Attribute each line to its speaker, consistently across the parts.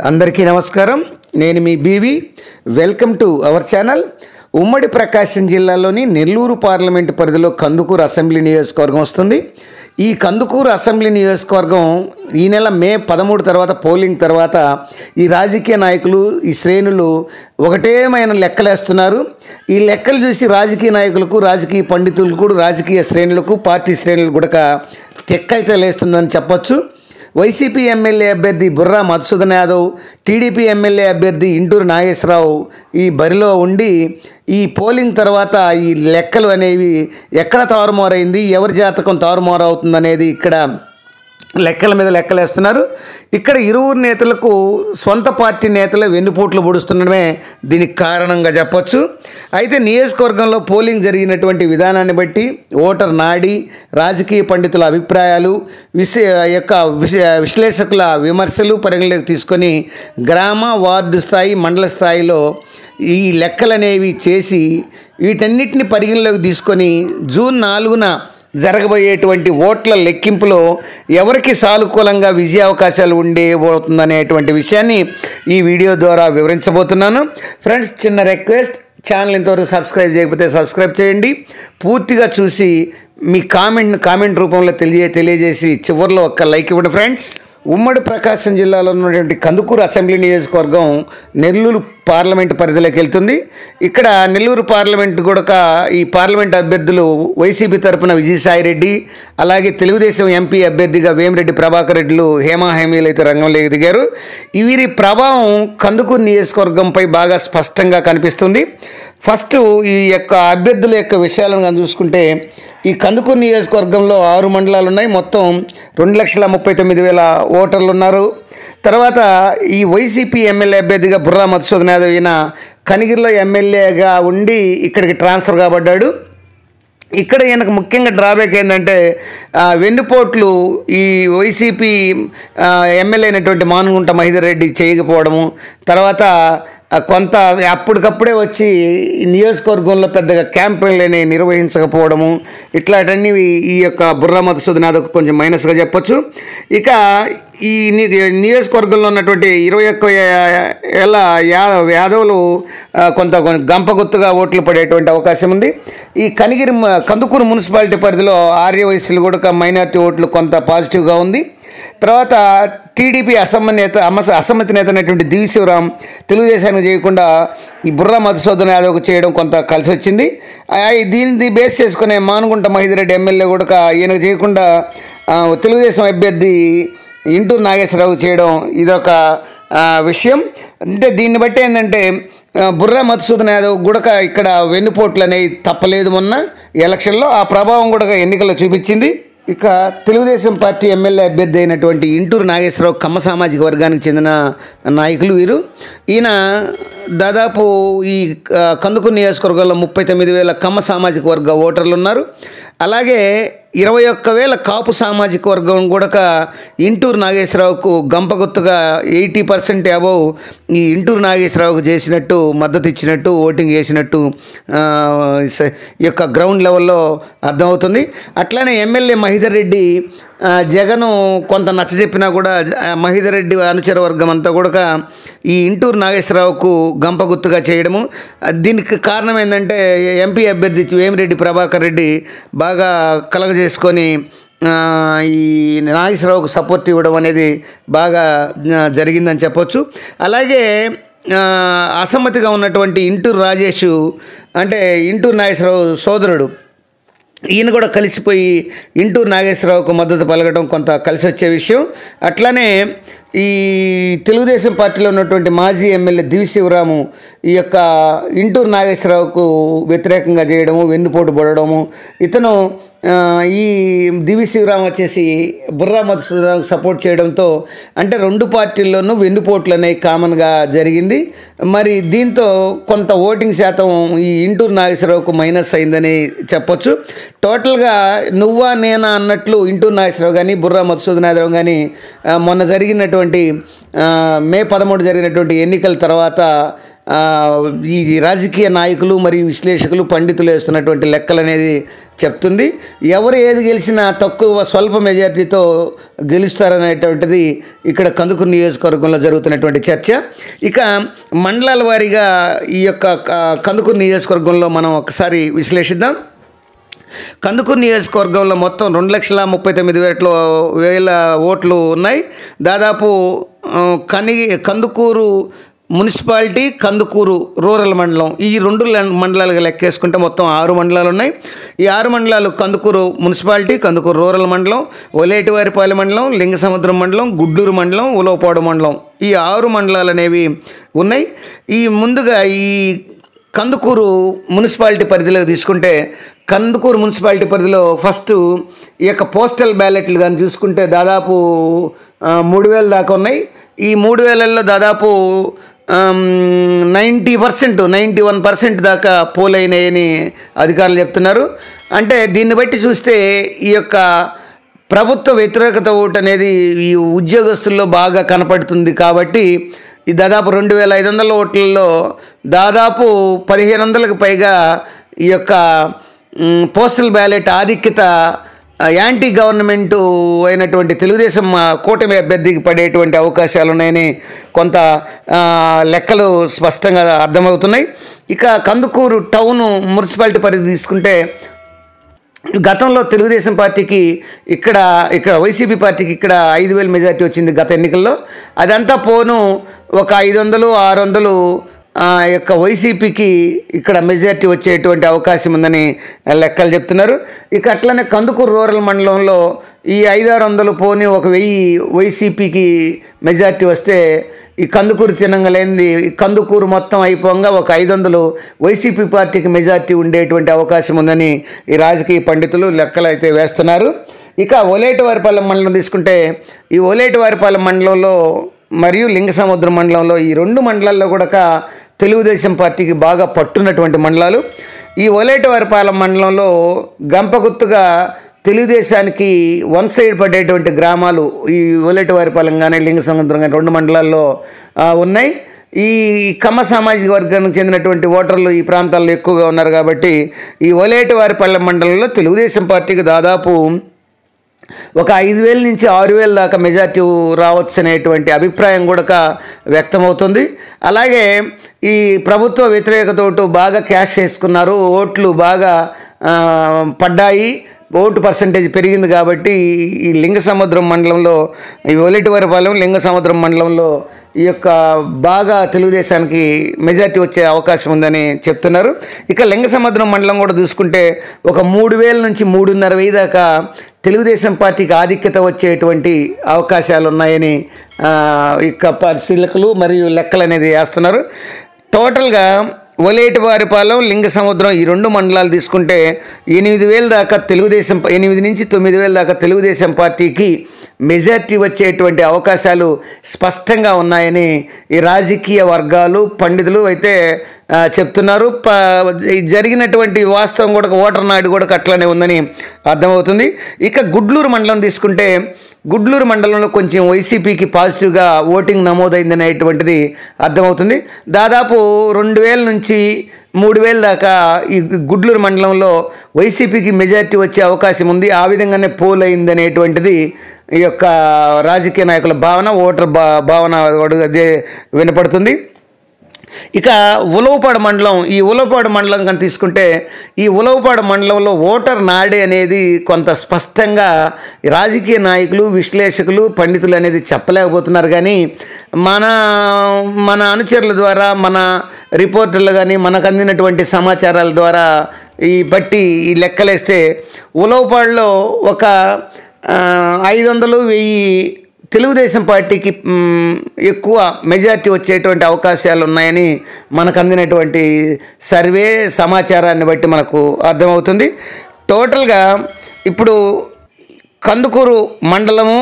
Speaker 1: అందరికీ నమస్కారం. నేను మీ BV. Welcome to our channel. ఉమ్మడి ప్రకాశం జిల్లాలోని నెల్లూరు పార్లమెంటు పరిధిలో కందుకూరు అసెంబ్లీ నియోజకవర్గం వస్తుంది. ఈ కందుకూరు అసెంబ్లీ నియోజకవర్గం ఈ నెల మే 13 తర్వాత పోలింగ్ తర్వాత ఈ రాజకీయ నాయకులు, ఈ శ్రేణులు ఒకటేమైన లెక్కలేస్తున్నారు. ఈ లెక్కలు చూసి రాజకీయ నాయకులకు, రాజకీయ పండితులకు, రాజకీయ శ్రేణులకు, పార్టీ శ్రేణులకు కూడా తెక్కైతే లేస్తుందని చెప్పొచ్చు. వైసీపీ ఎమ్మెల్యే అభ్యర్థి బుర్రా మధుసూదన్ యాదవ్, టీడీపీ ఎమ్మెల్యే అభ్యర్థి ఇంటూరు నాగేశ్వరరావు ఈ బరిలో ఉండి ఈ పోలింగ్ తర్వాత ఈ లెక్కలు అనేవి ఎక్కడ తారుమారైంది, ఎవరి జాతకం తారుమారు అవుతుందనేది ఇక్కడ లెక్కల మీద లెక్కలేస్తున్నారు. ఇక్కడ ఇరువురు నేతలకు సొంత పార్టీ నేతలే వెన్నుపోట్లు పొడుస్తుండడమే దీనికి కారణంగా చెప్పొచ్చు. అయితే నియోజకవర్గంలో పోలింగ్ జరిగినటువంటి విధానాన్ని బట్టి ఓటర్ నాడి, రాజకీయ పండితుల అభిప్రాయాలు, విశ్లేషకుల విమర్శలు పరిగణలోకి తీసుకొని గ్రామ, వార్డు స్థాయి, మండల స్థాయిలో ఈ లెక్కలనేవి చేసి వీటన్నిటిని పరిగణలోకి తీసుకొని జూన్ 4న జరగబోయేటువంటి ఓట్ల లెక్కింపులో ఎవరికి సానుకూలంగా విజయావకాశాలు ఉండేబోతుందనేటువంటి విషయాన్ని ఈ వీడియో ద్వారా వివరించబోతున్నాను. ఫ్రెండ్స్, చిన్న రిక్వెస్ట్, ఛానల్ ఇంతవరకు సబ్స్క్రైబ్ చేయకపోతే సబ్స్క్రైబ్ చేయండి. పూర్తిగా చూసి మీ కామెంట్ రూపంలో తెలియజేసి చివరిలో ఒక్క లైక్ ఇవ్వండి. ఫ్రెండ్స్, ఉమ్మడి ప్రకాశం జిల్లాలో ఉన్నటువంటి కందుకూరు అసెంబ్లీ నియోజకవర్గం నెల్లూరు పార్లమెంటు పరిధిలోకి వెళ్తుంది. ఇక్కడ నెల్లూరు పార్లమెంటు కూడా ఈ పార్లమెంటు అభ్యర్థులు వైసీపీ తరపున విజయసాయిరెడ్డి, అలాగే తెలుగుదేశం ఎంపీ అభ్యర్థిగా వేమిరెడ్డి ప్రభాకర్ రెడ్డిలు హేమీలు అయితే రంగంలోకి దిగారు. వీరి ప్రభావం కందుకూరు నియోజకవర్గంపై బాగా స్పష్టంగా కనిపిస్తుంది. ఫస్ట్ ఈ యొక్క అభ్యర్థుల యొక్క విషయాలను చూసుకుంటే ఈ కందుకూరు నియోజకవర్గంలో 6 మండలాలు ఉన్నాయి. మొత్తం 2,39,000 ఓటర్లు ఉన్నారు. తర్వాత ఈ వైసీపీ ఎమ్మెల్యే అభ్యర్థిగా బుర్రా మధుసూదన్ యాదవ్ ఈయన కనిగిరిలో ఎమ్మెల్యేగా ఉండి ఇక్కడికి ట్రాన్స్ఫర్ కాబడ్డాడు. ఇక్కడ ఈయనకు ముఖ్యంగా డ్రాబ్యాక్ ఏంటంటే వెన్నుపోట్లు ఈ వైసీపీ ఎమ్మెల్యే అయినటువంటి మానుగుంట మహేందర్ రెడ్డి చేయకపోవడము, తర్వాత కొంత అప్పటికప్పుడే వచ్చి నియోజకవర్గంలో పెద్దగా క్యాంపెయిన్లని నిర్వహించకపోవడము, ఇట్లాంటివన్నీ ఈ యొక్క బుర్రా మధుసూదన్ యాదవ్ కొంచెం మైనస్గా చెప్పొచ్చు. ఇక ఈ నియోజకవర్గంలో ఉన్నటువంటి 21 ఏళ్ళ యాదవులు కొంత గంపగుత్తుగా ఓట్లు పడేటువంటి అవకాశం ఉంది. ఈ కందుకూరు మున్సిపాలిటీ పరిధిలో ఆర్యవైశ్యులు కూడా మైనారిటీ ఓట్లు కొంత పాజిటివ్గా ఉంది. తర్వాత టీడీపీ అసమ్మతి నేత అయినటువంటి దివి శివరాం తెలుగుదేశానికి చేయకుండా ఈ బుర్రా మధుసూదన్ యాదవ్కు చేయడం కొంత కలిసి వచ్చింది. దీన్ని బేస్ చేసుకునే మానుగుంట మహేందర్ రెడ్డి ఎమ్మెల్యే కూడా ఈయనకు చేయకుండా తెలుగుదేశం అభ్యర్థి ఇంటూరు నాగేశ్వరరావు చేయడం ఇదొక విషయం. అంటే దీన్ని బట్టి ఏంటంటే బుర్రా మధుసూదన్ యాదవ్ కూడా ఇక్కడ వెన్నుపోట్లు అనేవి తప్పలేదు. మొన్న ఎలక్షన్లో ఆ ప్రభావం కూడా ఎన్నికల్లో చూపించింది. ఇక తెలుగుదేశం పార్టీ ఎమ్మెల్యే అభ్యర్థి అయినటువంటి ఇంటూరు నాగేశ్వరరావు కమ్మ సామాజిక వర్గానికి చెందిన నాయకులు వీరు. ఈయన దాదాపు ఈ కందుకూరు నియోజకవర్గంలో 39,000 కమ్మ సామాజిక వర్గ ఓటర్లు ఉన్నారు. అలాగే 21,000 కాపు సామాజిక వర్గం కూడా ఇంటూరు నాగేశ్వరరావుకు గంపగుత్తుగా 80% అబౌవ్ ఈ ఇంటూరు నాగేశ్వరరావుకు చేసినట్టు, మద్దతు ఇచ్చినట్టు, ఓటింగ్ చేసినట్టు ఈ యొక్క గ్రౌండ్ లెవెల్లో అర్థమవుతుంది. అట్లానే ఎమ్మెల్యే మహేందర్ రెడ్డి జగను కొంత నచ్చజెప్పినా కూడా మహేందర్ రెడ్డి అనుచర వర్గం అంతా కూడా ఈ ఇంటూరు నాగేశ్వరరావుకు గంపగుత్తుగా చేయడము. దీనికి కారణం ఏంటంటే ఎంపీ అభ్యర్థి వేమిరెడ్డి ప్రభాకర్ రెడ్డి బాగా కలగజేసుకొని ఈ నాగేశ్వరరావుకు సపోర్ట్ ఇవ్వడం అనేది బాగా జరిగిందని చెప్పొచ్చు. అలాగే అసమ్మతిగా ఉన్నటువంటి ఇంటూరు రాజేష్, అంటే ఇంటూరు నాగేశ్వరరావు సోదరుడు, ఈయన కూడా కలిసిపోయి ఇంటూరు నాగేశ్వరరావుకు మద్దతు పలకడం కొంత కలిసి వచ్చే విషయం. అట్లానే ఈ తెలుగుదేశం పార్టీలో ఉన్నటువంటి మాజీ ఎమ్మెల్యే దివి శివరాము ఈ యొక్క ఇంటూరు నాగేశ్వరరావుకు వ్యతిరేకంగా చేయడము, వెన్నుపోటు పడడము. ఇతను ఈ దివి శివరాం వచ్చేసి బుర్రా మధుసూదన్కు సపోర్ట్ చేయడంతో అంటే 2 పార్టీల్లోనూ వెన్నుపోట్లు అనేవి కామన్గా జరిగింది. మరి దీంతో కొంత ఓటింగ్ శాతం ఈ ఇంటూరు నాగేశ్వరరావుకు మైనస్ అయిందని చెప్పొచ్చు. టోటల్గా నువ్వా నేనా అన్నట్లు ఇంటూరు నాగేశ్వరరావు కానీ, బుర్రా మధుసూదన్ యాదవ్ కానీ మొన్న జరిగినటువంటి మే 13 జరిగినటువంటి ఎన్నికల తర్వాత ఈ రాజకీయ నాయకులు మరియు విశ్లేషకులు, పండితులు వేస్తున్నటువంటి లెక్కలు అనేది చెప్తుంది. ఎవరు ఏది గెలిచినా తక్కువ స్వల్ప మెజారిటీతో గెలుస్తారనేటువంటిది ఇక్కడ కందుకూరు నియోజకవర్గంలో జరుగుతున్నటువంటి చర్చ. ఇక మండలాల వారీగా ఈ యొక్క కందుకూరు నియోజకవర్గంలో మనం ఒకసారి విశ్లేషిద్దాం. కందుకూరు నియోజకవర్గంలో మొత్తం 2,39,000 ఓట్లు ఉన్నాయి. దాదాపు కందుకూరు మున్సిపాలిటీ, కందుకూరు రూరల్ మండలం, ఈ 2 మండలాలుగా లెక్కేసుకుంటే మొత్తం 6 మండలాలు ఉన్నాయి. ఈ 6 మండలాలు కందుకూరు మున్సిపాలిటీ, కందుకూరు రూరల్ మండలం, ఒలేటివారిపాలెం మండలం, లింగసముద్రం మండలం, గుడ్లూరు మండలం, ఉలవపాడు మండలం, ఈ 6 మండలాలు అనేవి ఉన్నాయి. ఈ ముందుగా ఈ కందుకూరు మున్సిపాలిటీ పరిధిలోకి తీసుకుంటే, కందుకూరు మున్సిపాలిటీ పరిధిలో ఫస్ట్ ఈ యొక్క పోస్టల్ బ్యాలెట్లు కానీ చూసుకుంటే దాదాపు 3,000 దాకా ఉన్నాయి. ఈ 3,000లో దాదాపు 91% దాకా పోలైనాయని అధికారులు చెప్తున్నారు. అంటే దీన్ని బట్టి చూస్తే ఈ యొక్క ప్రభుత్వ వ్యతిరేకత ఓటు అనేది ఈ ఉద్యోగస్తుల్లో బాగా కనపడుతుంది. కాబట్టి ఈ దాదాపు 2,500 ఓట్లలో దాదాపు 1,500కు పైగా ఈ యొక్క పోస్టల్ బ్యాలెట్ ఆధిక్యత యాంటీ గవర్నమెంటు అయినటువంటి తెలుగుదేశం కూటమి అభ్యర్థికి పడేటువంటి అవకాశాలు ఉన్నాయని కొంత లెక్కలు స్పష్టంగా అర్థమవుతున్నాయి. ఇక కందుకూరు టౌన్ మున్సిపాలిటీ పరిధి తీసుకుంటే గతంలో తెలుగుదేశం పార్టీకి ఇక్కడ వైసీపీ పార్టీకి ఇక్కడ 5,000 మెజార్టీ వచ్చింది గత ఎన్నికల్లో. అదంతా పోను ఒక 500, 600 యొక్క వైసీపీకి ఇక్కడ మెజార్టీ వచ్చేటువంటి అవకాశం ఉందని లెక్కలు చెప్తున్నారు. ఇక అట్లనే కందుకూరు రూరల్ మండలంలో ఈ 500-600 పోని 1,000 వైసీపీకి మెజార్టీ వస్తే ఈ కందుకూరు తినంగలేంది కందుకూరు మొత్తం అయిపోగా ఒక 500 వైసీపీ పార్టీకి మెజార్టీ ఉండేటువంటి అవకాశం ఉందని ఈ రాజకీయ పండితులు లెక్కలు అయితే వేస్తున్నారు. ఇక ఒలేటివారిపాలెం మండలం తీసుకుంటే ఈ ఒలేటివారిపాలెం మండలంలో మరియు లింగసముద్రం మండలంలో ఈ 2 మండలాల్లో కూడా తెలుగుదేశం పార్టీకి బాగా పట్టున్నటువంటి మండలాలు. ఈ ఒలేటివారిపాలెం మండలంలో గంపగుత్తుగా తెలుగుదేశానికి వన్ సైడ్ పడేటువంటి గ్రామాలు ఈ ఒలేటివారిపాలెం కానీ లింగసముద్రం కానీ 2 మండలాల్లో ఉన్నాయి. ఈ కమ్మ సామాజిక వర్గానికి చెందినటువంటి ఓటర్లు ఈ ప్రాంతాల్లో ఎక్కువగా ఉన్నారు. కాబట్టి ఈ ఒలేటివారిపాలెం మండలంలో తెలుగుదేశం పార్టీకి దాదాపు ఒక 5,000 నుంచి 6,000 దాకా మెజార్టీ రావచ్చు అనేటువంటి అభిప్రాయం కూడా వ్యక్తమవుతుంది. అలాగే ఈ ప్రభుత్వ వ్యతిరేకతోటి బాగా క్యాష్ చేసుకున్నారు, ఓట్లు బాగా పడ్డాయి, ఓటు పర్సంటేజ్ పెరిగింది. కాబట్టి ఈ లింగసముద్రం మండలంలో ఈ ఒలేటివారిపాలెం లింగసముద్రం మండలంలో ఈ యొక్క బాగా తెలుగుదేశానికి మెజార్టీ వచ్చే అవకాశం ఉందని చెప్తున్నారు. ఇక లింగసముద్రం మండలం కూడా చూసుకుంటే ఒక 3,000 నుంచి 3,500 దాకా తెలుగుదేశం పార్టీకి ఆధిక్యత వచ్చేటువంటి అవకాశాలు ఉన్నాయని ఇక పరిశీలకులు మరియు లెక్కలు అనేది వేస్తున్నారు. టోటల్గా ఒలేటివారిపాలెం లింగసముద్రం ఈ 2 మండలాలు తీసుకుంటే 8,000 దాకా తెలుగుదేశం 8 నుంచి 9,000 దాకా తెలుగుదేశం పార్టీకి మెజార్టీ వచ్చేటువంటి అవకాశాలు స్పష్టంగా ఉన్నాయని ఈ రాజకీయ వర్గాలు పండితులు అయితే చెప్తున్నారు. జరిగినటువంటి వాస్తవం కూడా ఓటర్ నాయుడు కూడా అట్లనే ఉందని అర్థమవుతుంది. ఇక గుడ్లూరు మండలం తీసుకుంటే గుడ్లూరు మండలంలో కొంచెం వైసీపీకి పాజిటివ్గా ఓటింగ్ నమోదైందనేటువంటిది అర్థమవుతుంది. దాదాపు 2,000 నుంచి 3,000 దాకా ఈ గుడ్లూరు మండలంలో వైసీపీకి మెజార్టీ వచ్చే అవకాశం ఉంది. ఆ విధంగానే పోల్ అయిందనేటువంటిది ఈ యొక్క రాజకీయ నాయకుల భావన, ఓటర్ భావన అదే వినపడుతుంది. ఇక ఉలవపాడు మండలం, ఈ ఉలవపాడు మండలం కానీ తీసుకుంటే ఈ ఉలవపాడు మండలంలో ఓటర్ నాడే అనేది కొంత స్పష్టంగా రాజకీయ నాయకులు, విశ్లేషకులు, పండితులు అనేది చెప్పలేకపోతున్నారు. కానీ మన అనుచరుల ద్వారా, మన రిపోర్టర్లు కానీ మనకు అందినటువంటి సమాచారాల ద్వారా ఈ లెక్కలేస్తే ఉలవపాడులో ఒక 500-1000 తెలుగుదేశం పార్టీకి ఎక్కువ మెజార్టీ వచ్చేటువంటి అవకాశాలు ఉన్నాయని మనకు అందినటువంటి సర్వే సమాచారాన్ని బట్టి మనకు అర్థమవుతుంది. టోటల్గా ఇప్పుడు కందుకూరు మండలము,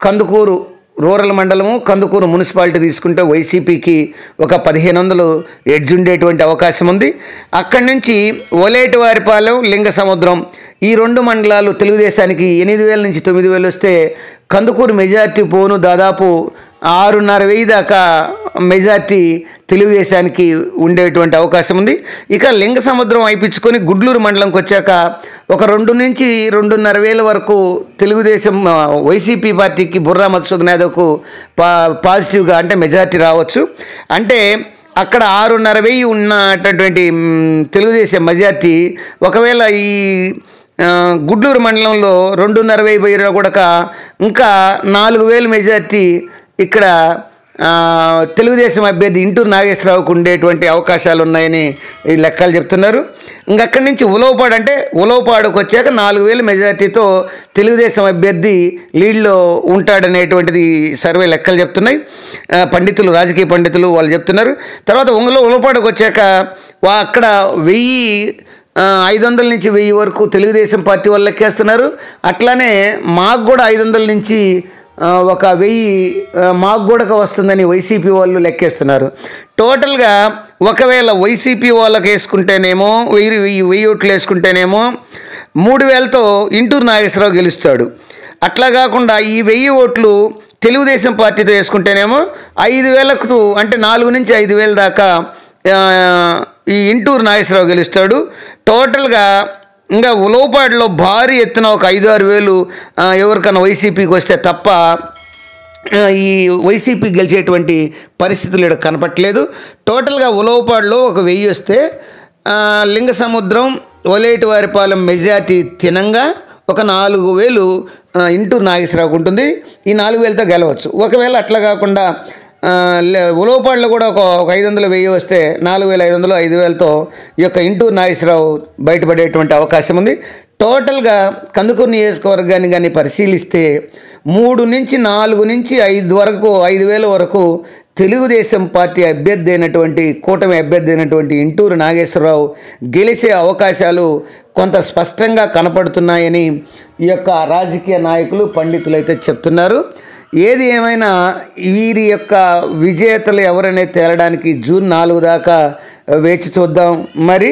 Speaker 1: కందుకూరు రూరల్ మండలము, కందుకూరు మున్సిపాలిటీ తీసుకుంటే వైసీపీకి ఒక 1,500 ఎడ్జ్ ఉండేటువంటి అవకాశం ఉంది. అక్కడి నుంచి ఒలేటివారిపాలెం, లింగసముద్రం ఈ 2 మండలాలు తెలుగుదేశానికి 8,000 నుంచి 9,000 వస్తే కందుకూరు మెజార్టీ పోను దాదాపు 6,500 దాకా మెజార్టీ తెలుగుదేశానికి ఉండేటువంటి అవకాశం ఉంది. ఇక లింగ సముద్రం అయిపించుకొని గుడ్లూరు మండలంకి వచ్చాక ఒక 2 నుంచి 2.5 వేల వరకు తెలుగుదేశం వైసీపీ పార్టీకి బుర్రా మధుసూదన్ యాదవ్కు పాజిటివ్గా అంటే మెజార్టీ రావచ్చు. అంటే అక్కడ 6,500 ఉన్నటువంటి తెలుగుదేశం మెజార్టీ ఒకవేళ ఈ గుడ్లూరు మండలంలో 2,500 పోయినా కూడా ఇంకా 4,000 మెజార్టీ ఇక్కడ తెలుగుదేశం అభ్యర్థి ఇంటూరు నాగేశ్వరరావుకు ఉండేటువంటి అవకాశాలు ఉన్నాయని ఈ లెక్కలు చెప్తున్నారు. ఇంకక్కడి నుంచి ఉలవపాడు అంటే ఉలవపాడుకు వచ్చాక 4,000 మెజార్టీతో తెలుగుదేశం అభ్యర్థి లీడ్లో ఉంటాడనేటువంటిది సర్వే లెక్కలు చెప్తున్నాయి. పండితులు, రాజకీయ పండితులు వాళ్ళు చెప్తున్నారు. తర్వాత ఉలవపాడుకు వచ్చాక అక్కడ 1,500 నుంచి 1,000 వరకు తెలుగుదేశం పార్టీ వాళ్ళు లెక్కేస్తున్నారు. అట్లానే మాకు కూడా 500 నుంచి ఒక 1,000 మాకు కూడా వస్తుందని వైసీపీ వాళ్ళు లెక్కేస్తున్నారు. టోటల్గా ఒకవేళ వైసీపీ వాళ్ళకి వేసుకుంటేనేమో 1,000 ఓట్లు వేసుకుంటేనేమో 3,000తో ఇంటూరు నాగేశ్వరరావు గెలుస్తాడు. అట్లా కాకుండా ఈ 1,000 ఓట్లు తెలుగుదేశం పార్టీతో వేసుకుంటేనేమో 5,000కు అంటే 4 నుంచి 5,000 దాకా ఈ ఇంటూరు నాగేశ్వరరావు గెలుస్తాడు. టోటల్గా ఇంకా ఉలవపాడులో భారీ ఎత్తున ఒక 5-6 వేలు ఎవరికైనా వైసీపీకి వస్తే తప్ప ఈ వైసీపీ గెలిచేటువంటి పరిస్థితులు ఇక్కడ కనపట్లేదు. టోటల్గా ఉలవపాడులో ఒక 1000 వస్తే లింగ సముద్రం, ఒలేటివారిపాలెం మెజార్టీ తినంగా ఒక 4,000 ఇంటూరు నాగేశ్వరరావుకు ఉంటుంది. ఈ 4,000తో గెలవచ్చు. ఒకవేళ అట్లా కాకుండా ఉలవపాడులో కూడా ఒక 500 1000 వస్తే 4,500 5,000తో ఈ యొక్క ఇంటూరు నాగేశ్వరరావు బయటపడేటువంటి అవకాశం ఉంది. టోటల్గా కందుకూరు నియోజకవర్గాన్ని కానీ పరిశీలిస్తే 3 నుంచి 4 నుంచి 5 వరకు 5,000 వరకు తెలుగుదేశం పార్టీ అభ్యర్థి అయినటువంటి కూటమి అభ్యర్థి అయినటువంటి ఇంటూరు నాగేశ్వరరావు గెలిచే అవకాశాలు కొంత స్పష్టంగా కనపడుతున్నాయని ఈ యొక్క రాజకీయ నాయకులు, పండితులు అయితే చెప్తున్నారు. ఏది ఏమైనా వీరి యొక్క విజేతలు ఎవరనే తేలడానికి జూన్ 4 దాకా వేచి చూద్దాం. మరి